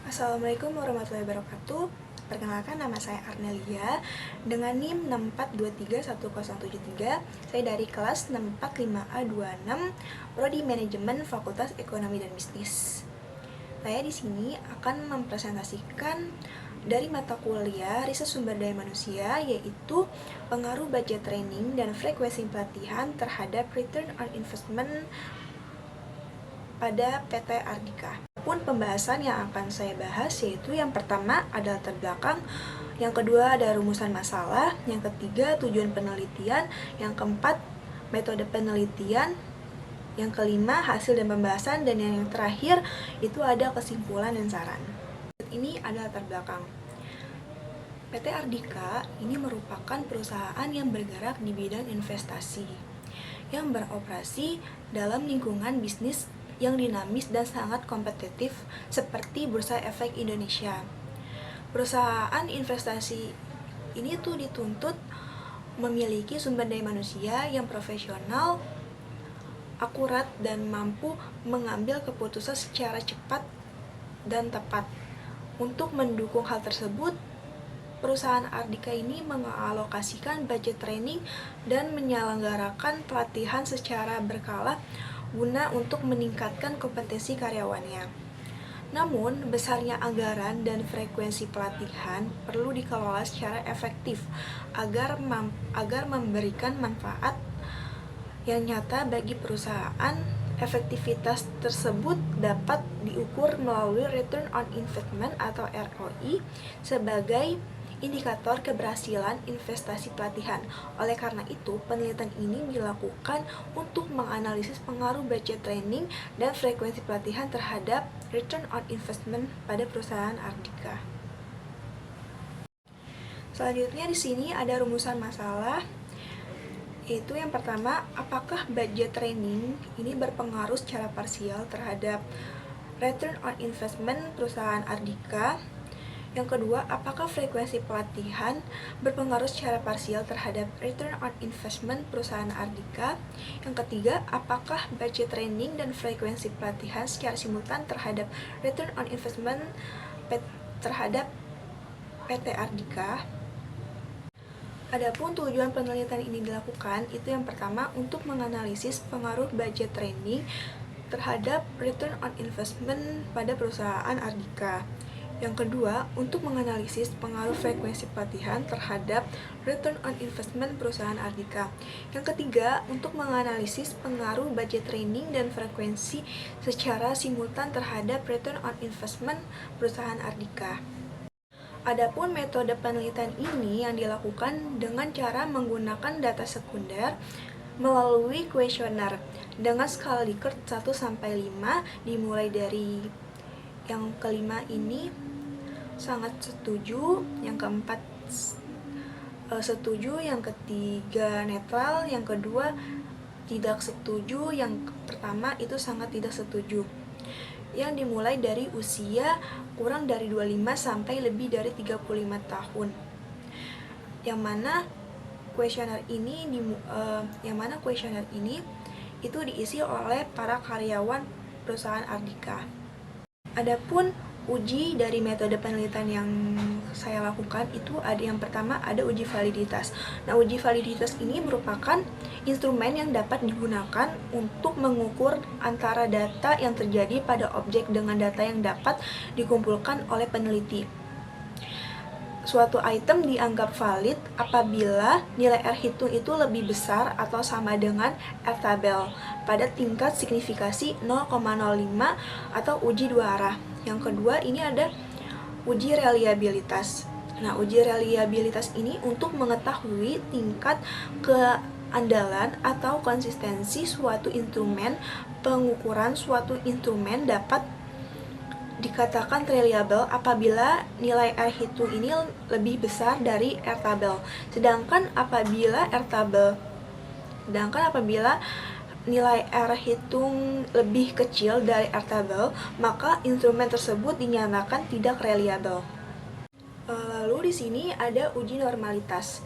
Assalamualaikum warahmatullahi wabarakatuh. Perkenalkan, nama saya Arnelia dengan NIM 6423173. Saya dari kelas 645A26 Prodi Manajemen Fakultas Ekonomi dan Bisnis. Saya di sini akan mempresentasikan dari mata kuliah Riset Sumber Daya Manusia, yaitu pengaruh budget training dan frekuensi pelatihan terhadap return on investment pada PT Ardika. Pun pembahasan yang akan saya bahas yaitu yang pertama adalah latar belakang, yang kedua ada rumusan masalah, yang ketiga tujuan penelitian, yang keempat metode penelitian, yang kelima hasil dan pembahasan, dan yang terakhir itu ada kesimpulan dan saran. Ini adalah latar belakang. PT Ardika ini merupakan perusahaan yang bergerak di bidang investasi yang beroperasi dalam lingkungan bisnis yang dinamis dan sangat kompetitif seperti Bursa Efek Indonesia. Perusahaan investasi ini tuh dituntut memiliki sumber daya manusia yang profesional, akurat, dan mampu mengambil keputusan secara cepat dan tepat. Untuk mendukung hal tersebut, perusahaan Ardika ini mengalokasikan budget training dan menyelenggarakan pelatihan secara berkala guna untuk meningkatkan kompetensi karyawannya. Namun, besarnya anggaran dan frekuensi pelatihan perlu dikelola secara efektif agar memberikan manfaat yang nyata bagi perusahaan. Efektivitas tersebut dapat diukur melalui Return on Investment atau ROI sebagai indikator keberhasilan investasi pelatihan. Oleh karena itu, penelitian ini dilakukan untuk menganalisis pengaruh budget training dan frekuensi pelatihan terhadap return on investment pada perusahaan Ardika. Selanjutnya di sini ada rumusan masalah, yaitu yang pertama, apakah budget training ini berpengaruh secara parsial terhadap return on investment perusahaan Ardika? Yang kedua, apakah frekuensi pelatihan berpengaruh secara parsial terhadap return on investment perusahaan Ardika? Yang ketiga, apakah budget training dan frekuensi pelatihan secara simultan terhadap return on investment terhadap PT Ardika? Adapun tujuan penelitian ini dilakukan, itu yang pertama untuk menganalisis pengaruh budget training terhadap return on investment pada perusahaan Ardika. Yang kedua, untuk menganalisis pengaruh frekuensi pelatihan terhadap return on investment perusahaan Ardika. Yang ketiga, untuk menganalisis pengaruh budget training dan frekuensi secara simultan terhadap return on investment perusahaan Ardika. Adapun metode penelitian ini yang dilakukan dengan cara menggunakan data sekunder melalui kuesioner dengan skala Likert 1-5, dimulai dari yang kelima ini sangat setuju, yang keempat setuju, yang ketiga netral, yang kedua tidak setuju, yang pertama itu sangat tidak setuju. Yang dimulai dari usia kurang dari 25 sampai lebih dari 35 tahun. Yang mana kuesioner ini itu diisi oleh para karyawan perusahaan Ardika. Adapun uji dari metode penelitian yang saya lakukan itu ada yang pertama ada uji validitas. Nah, uji validitas ini merupakan instrumen yang dapat digunakan untuk mengukur antara data yang terjadi pada objek dengan data yang dapat dikumpulkan oleh peneliti. Suatu item dianggap valid apabila nilai R hitung itu lebih besar atau sama dengan R tabel pada tingkat signifikasi 0,05 atau uji dua arah. Yang kedua ini ada uji reliabilitas. Nah, uji reliabilitas ini untuk mengetahui tingkat keandalan atau konsistensi suatu instrumen. Pengukuran suatu instrumen dapat dikatakan reliable apabila nilai R hitung ini lebih besar dari R tabel. Sedangkan apabila nilai R hitung lebih kecil dari R tabel, maka instrumen tersebut dinyatakan tidak reliable. Lalu di sini ada uji normalitas.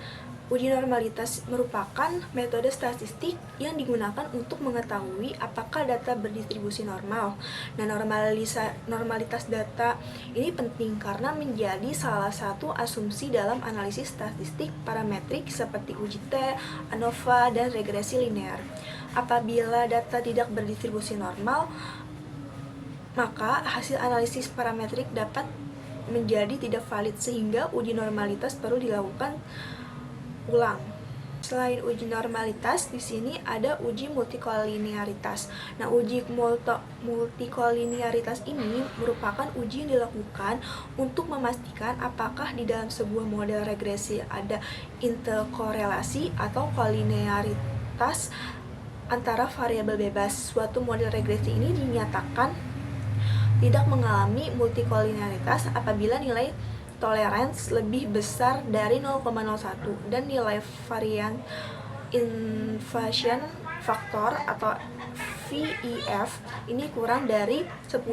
Uji normalitas merupakan metode statistik yang digunakan untuk mengetahui apakah data berdistribusi normal. Nah, normalitas data ini penting karena menjadi salah satu asumsi dalam analisis statistik parametrik seperti uji T, ANOVA, dan regresi linear. Apabila data tidak berdistribusi normal, maka hasil analisis parametrik dapat menjadi tidak valid sehingga uji normalitas perlu dilakukan ulang. Selain uji normalitas, di sini ada uji multikolinearitas. Nah, uji multikolinearitas ini merupakan uji yang dilakukan untuk memastikan apakah di dalam sebuah model regresi ada interkorelasi atau kolinearitas antara variabel bebas. Suatu model regresi ini dinyatakan tidak mengalami multikolinearitas apabila nilai tolerance lebih besar dari 0,01 dan nilai varian invasion faktor atau VIF ini kurang dari 10.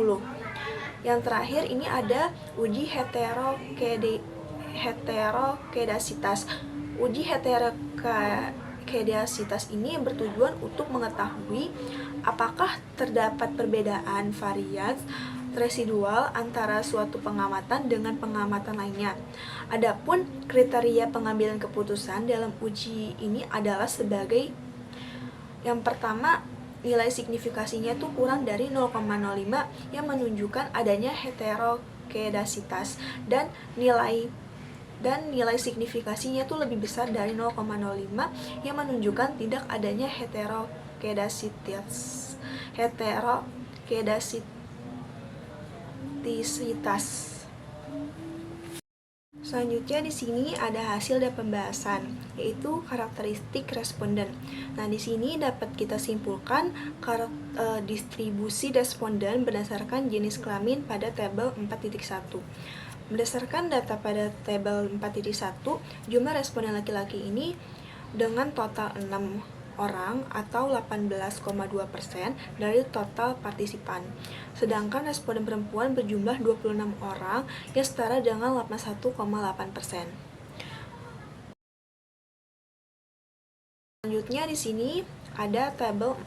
Yang terakhir ini ada uji heterokedasitas. Uji heterokedasitas ini bertujuan untuk mengetahui apakah terdapat perbedaan varian residual antara suatu pengamatan dengan pengamatan lainnya. Adapun kriteria pengambilan keputusan dalam uji ini adalah sebagai yang pertama, nilai signifikasinya itu kurang dari 0,05 yang menunjukkan adanya heterokedasitas dan nilai signifikasinya itu lebih besar dari 0,05 yang menunjukkan tidak adanya heterokedasitas. Selanjutnya di sini ada hasil dari pembahasan, yaitu karakteristik responden. Nah, di sini dapat kita simpulkan distribusi responden berdasarkan jenis kelamin pada tabel 4.1. Berdasarkan data pada tabel 4.1, jumlah responden laki-laki ini dengan total 6 orang atau 18,2% dari total partisipan. Sedangkan responden perempuan berjumlah 26 orang yang setara dengan 81,8%. Selanjutnya di sini ada tabel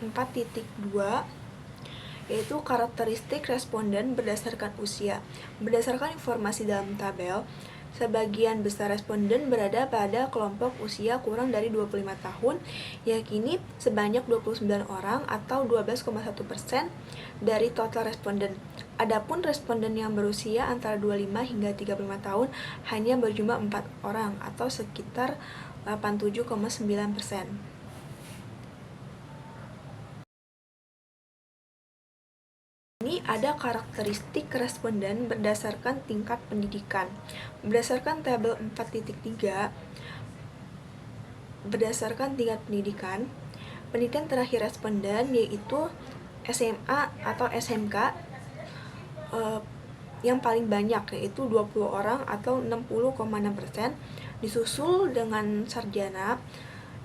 4.2, yaitu karakteristik responden berdasarkan usia. Berdasarkan informasi dalam tabel, sebagian besar responden berada pada kelompok usia kurang dari 25 tahun, yakni sebanyak 29 orang atau 12,1% dari total responden. Adapun responden yang berusia antara 25 hingga 35 tahun hanya berjumlah 4 orang atau sekitar 87,9%. Ini ada karakteristik responden berdasarkan tingkat pendidikan. Berdasarkan tabel 4.3, berdasarkan tingkat pendidikan terakhir responden yaitu SMA atau SMK yang paling banyak yaitu 20 orang atau 60,6%, disusul dengan sarjana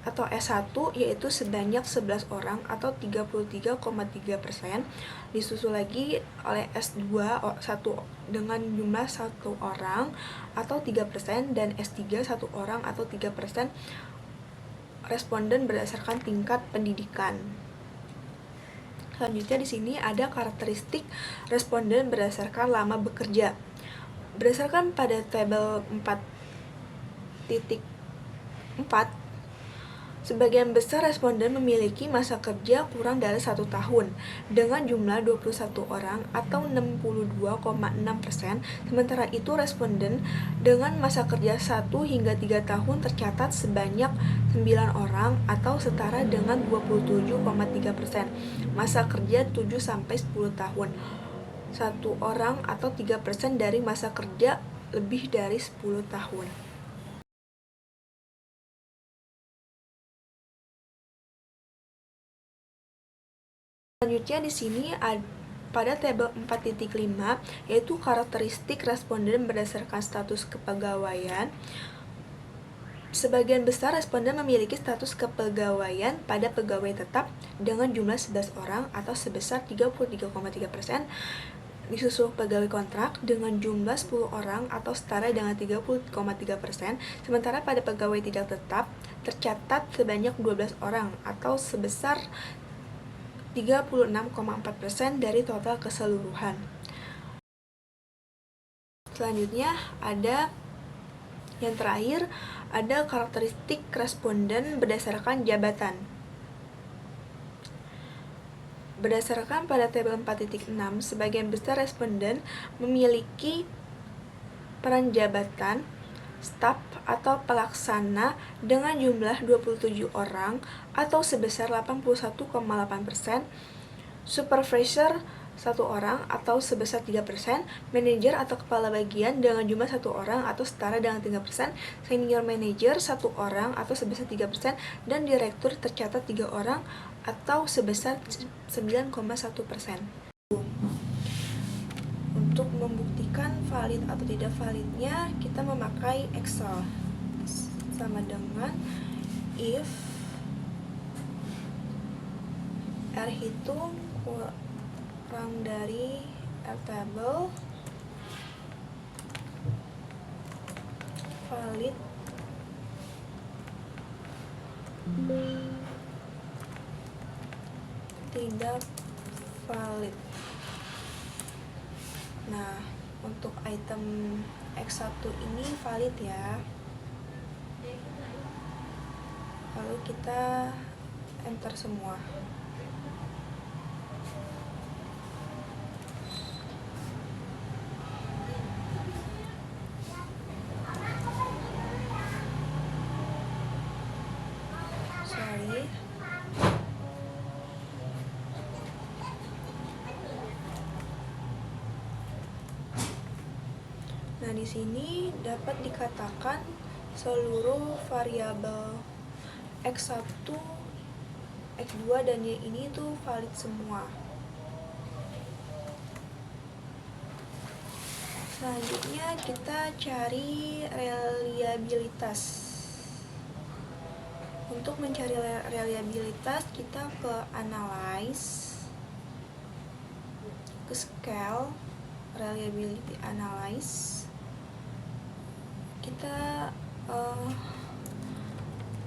atau S1 yaitu sebanyak 11 orang atau 33,3%, disusul lagi oleh S2 dengan jumlah 1 orang atau 3% dan S3 1 orang atau 3% responden berdasarkan tingkat pendidikan. Selanjutnya di sini ada karakteristik responden berdasarkan lama bekerja. Berdasarkan pada tabel 4.4, sebagian besar responden memiliki masa kerja kurang dari 1 tahun dengan jumlah 21 orang atau 62,6%. Sementara itu responden dengan masa kerja 1 hingga 3 tahun tercatat sebanyak 9 orang atau setara dengan 27,3%. Masa kerja 7 sampai 10 tahun 1 orang atau 3% dari masa kerja lebih dari 10 tahun. Selanjutnya di sini pada tabel 4.5 yaitu karakteristik responden berdasarkan status kepegawaian. Sebagian besar responden memiliki status kepegawaian pada pegawai tetap dengan jumlah 11 orang atau sebesar 33,3%. disusul pegawai kontrak dengan jumlah 10 orang atau setara dengan 30,3%, sementara pada pegawai tidak tetap tercatat sebanyak 12 orang atau sebesar 36,4% dari total keseluruhan. Selanjutnya ada yang terakhir, ada karakteristik responden berdasarkan jabatan. Berdasarkan pada tabel 4.6, sebagian besar responden memiliki peran jabatan, staf atau pelaksana dengan jumlah 27 orang atau sebesar 81,8%, supervisor 1 orang atau sebesar 3%, manajer atau kepala bagian dengan jumlah 1 orang atau setara dengan 3%, senior manager 1 orang atau sebesar 3%, dan direktur tercatat 3 orang atau sebesar 9,1%. Untuk membuktikan valid atau tidak validnya, kita memakai Excel sama dengan if R hitung kurang dari R table valid tidak valid. Nah, untuk item X1 ini valid ya. Lalu kita enter semua. Sorry. Nah, di sini dapat dikatakan seluruh variabel X1, X2, dan Y ini tuh valid semua. Selanjutnya kita cari reliabilitas. Untuk mencari reliabilitas, kita ke analyze, ke scale, reliability analyze. Kita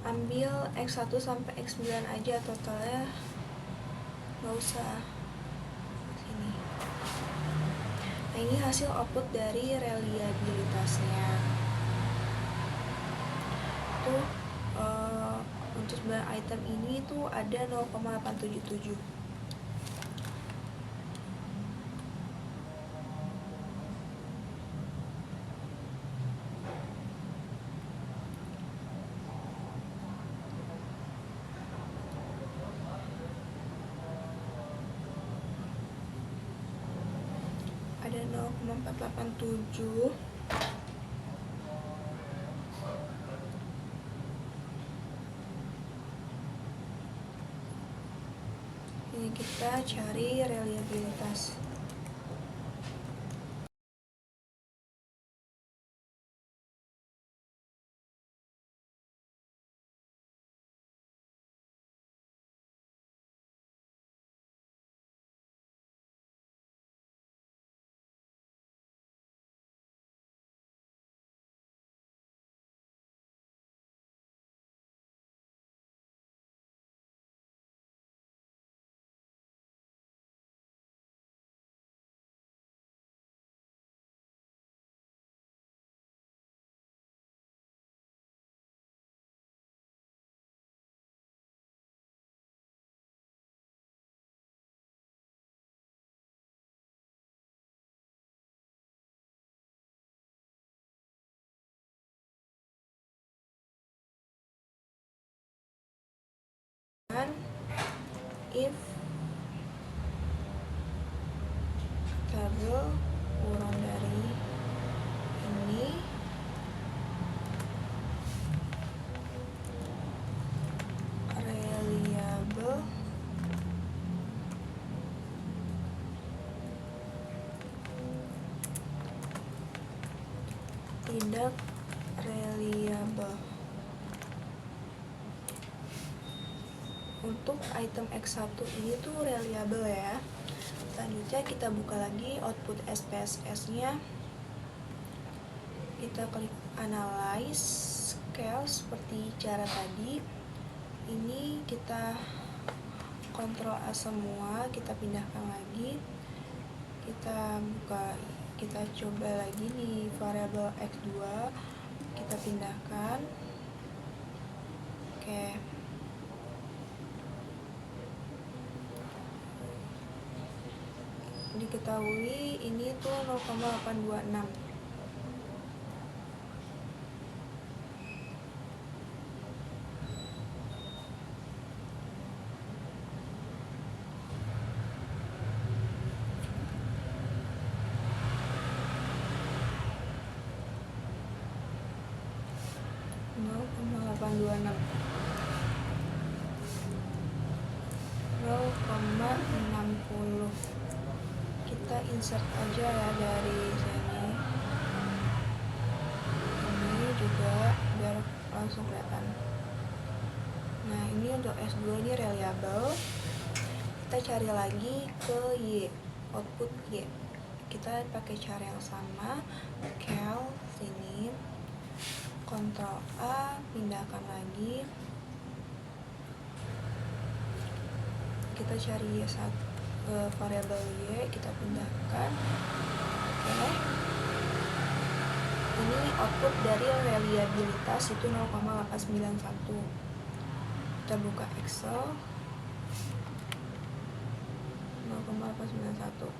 ambil X1 sampai X9 aja totalnya, nggak usah sini. Nah, ini hasil output dari reliabilitasnya. Tuh untuk 9 item ini tuh ada 0,877. Ada 0,487. Ini kita cari reliabilitas. Dan if tabel kurang dari ini, reliable tidak reliable. Untuk item X1 ini tuh reliable ya, Selanjutnya kita buka lagi output SPSS-nya. Kita klik analyze scale seperti cara tadi. Ini kita Ctrl A semua, kita pindahkan lagi. Kita coba lagi nih variabel X2, kita pindahkan. Oke. Diketahui ini tuh 0,826. Kita insert aja ya dari sini. Ini juga biar langsung kelihatan. Nah, ini untuk S2 ini reliable. Kita cari lagi ke Y, output Y. Kita pakai cara yang sama, cal sini, Ctrl A, pindahkan lagi. Kita cari variabel Y, kita pindahkan. Oke. Ini output dari reliabilitas itu 0,891. Kita buka Excel. 0,891.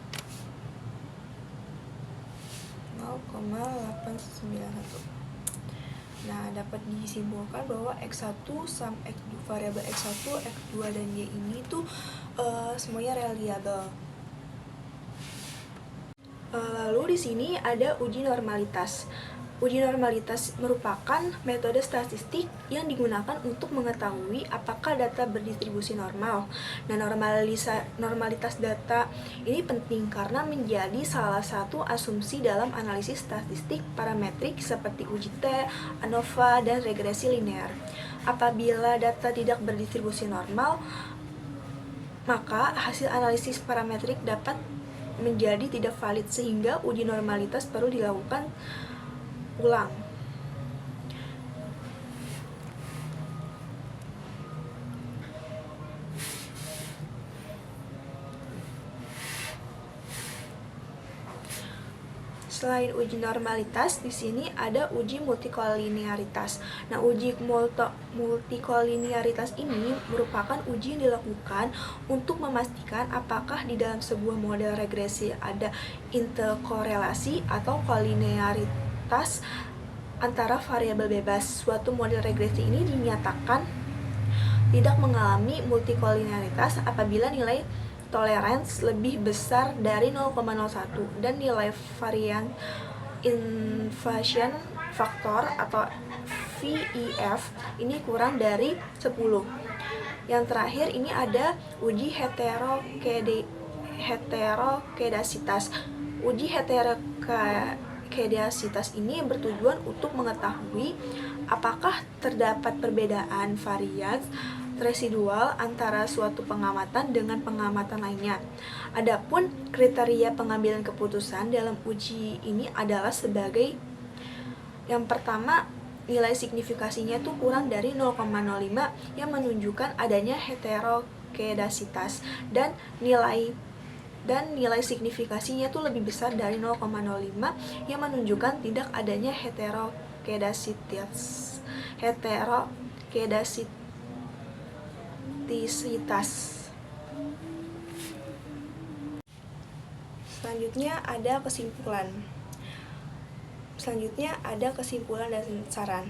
0,891. Nah, dapat disimpulkan bahwa X1 variabel X1, X2 dan Y ini tuh semuanya reliable. Lalu di sini ada uji normalitas. Uji normalitas merupakan metode statistik yang digunakan untuk mengetahui apakah data berdistribusi normal. Nah, normalitas data ini penting karena menjadi salah satu asumsi dalam analisis statistik parametrik seperti uji T, ANOVA, dan regresi linear. Apabila data tidak berdistribusi normal, maka hasil analisis parametrik dapat menjadi tidak valid sehingga uji normalitas perlu dilakukan ulang. Selain uji normalitas, di sini ada uji multikolinearitas. Nah, uji multikolinearitas ini merupakan uji yang dilakukan untuk memastikan apakah di dalam sebuah model regresi ada interkorelasi atau kolinearitas antara variabel bebas. Suatu model regresi ini dinyatakan tidak mengalami multikolinearitas apabila nilai tolerance lebih besar dari 0,01 dan nilai varian invasion faktor atau VIF ini kurang dari 10. Yang terakhir ini ada uji heterokedasitas. Uji heterokedasitas ini bertujuan untuk mengetahui apakah terdapat perbedaan varian residual antara suatu pengamatan dengan pengamatan lainnya. Adapun kriteria pengambilan keputusan dalam uji ini adalah sebagai yang pertama, nilai signifikasinya itu kurang dari 0,05 yang menunjukkan adanya heterokedasitas dan nilai signifikasinya itu lebih besar dari 0,05 yang menunjukkan tidak adanya heterokedasitas. Selanjutnya ada kesimpulan dan saran.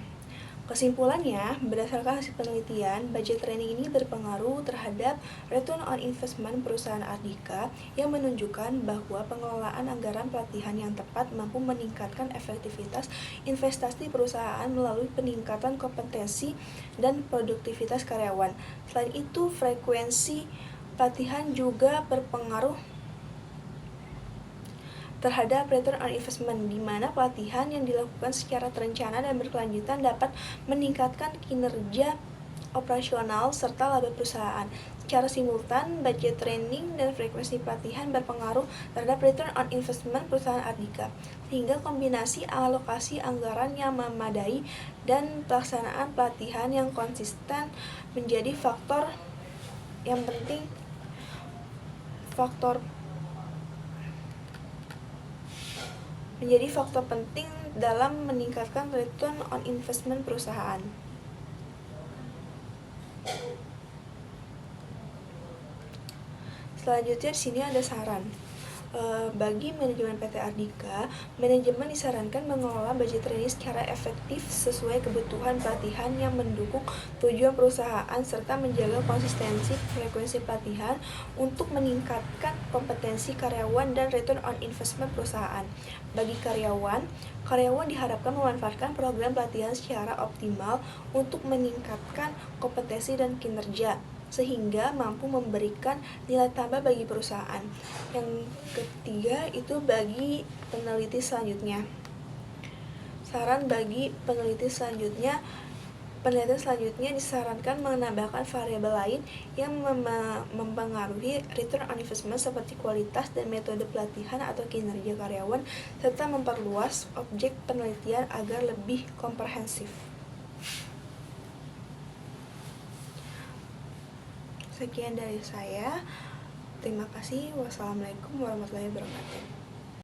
Kesimpulannya, berdasarkan hasil penelitian, budget training ini berpengaruh terhadap return on investment perusahaan Ardika yang menunjukkan bahwa pengelolaan anggaran pelatihan yang tepat mampu meningkatkan efektivitas investasi perusahaan melalui peningkatan kompetensi dan produktivitas karyawan. Selain itu, frekuensi pelatihan juga berpengaruh terhadap return on investment, di mana pelatihan yang dilakukan secara terencana dan berkelanjutan dapat meningkatkan kinerja operasional, serta laba perusahaan. Secara simultan, budget training dan frekuensi pelatihan berpengaruh terhadap return on investment perusahaan Ardika, sehingga kombinasi alokasi anggaran yang memadai dan pelaksanaan pelatihan yang konsisten menjadi faktor penting dalam meningkatkan return on investment perusahaan. Selanjutnya di sini ada saran. Bagi manajemen PT Ardika, manajemen disarankan mengelola budget training secara efektif sesuai kebutuhan pelatihan yang mendukung tujuan perusahaan serta menjaga konsistensi frekuensi pelatihan untuk meningkatkan kompetensi karyawan dan return on investment perusahaan. Bagi karyawan diharapkan memanfaatkan program pelatihan secara optimal untuk meningkatkan kompetensi dan kinerja, sehingga mampu memberikan nilai tambah bagi perusahaan. Yang ketiga itu bagi peneliti selanjutnya. Saran bagi peneliti selanjutnya, penelitian selanjutnya disarankan menambahkan variabel lain yang mempengaruhi return on investment seperti kualitas dan metode pelatihan atau kinerja karyawan, serta memperluas objek penelitian agar lebih komprehensif. Sekian dari saya. Terima kasih. Wassalamualaikum warahmatullahi wabarakatuh.